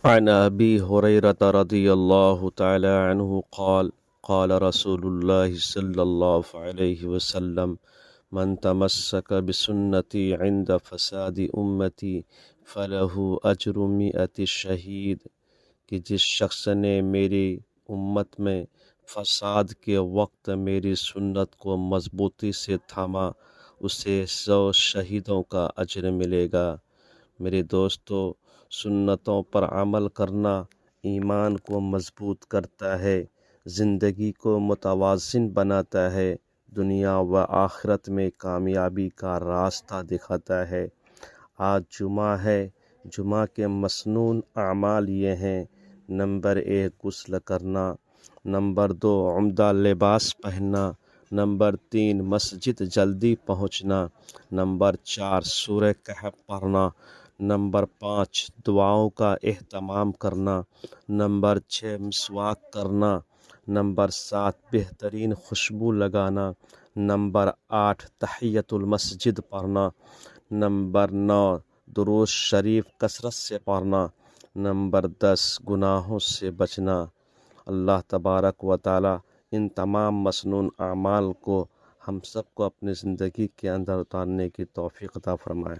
عن أبي هريرة رضي الله تعالى عنه قال قال رسول الله صلى الله عليه وسلم من تمسك بسنتي عند فساد أمتي فله أجر 100 شہید کہ جس شخص نے میری امت میں فساد کے وقت میری سنت کو مضبوطی سے تھاما اسے 100 شہیدوں کا اجر ملے گا۔ میرے دوستو، سنتوں پر عمل کرنا ایمان کو مضبوط کرتا ہے، زندگی کو متوازن بناتا ہے، دنیا و آخرت میں کامیابی کا راستہ دکھاتا ہے۔ آج جمعہ ہے۔ جمعہ کے مسنون اعمال یہ ہیں: نمبر 1 غسل کرنا، نمبر 2 عمدہ لباس پہننا، نمبر 3 مسجد جلدی پہنچنا، نمبر 4 سورہ کہف پڑھنا، نمبر 5 دعاؤں کا اہتمام کرنا، نمبر 6 مسواک کرنا، نمبر 7 بہترین خوشبو لگانا، نمبر 8 تحیۃ المسجد پڑھنا، نمبر 9 درود شریف کثرت سے پڑھنا، نمبر 10 گناہوں سے بچنا۔ اللہ تبارک و تعالی ان تمام مسنون اعمال کو ہم سب کو اپنی زندگی کے اندر اتارنے کی توفیق عطا فرمائے۔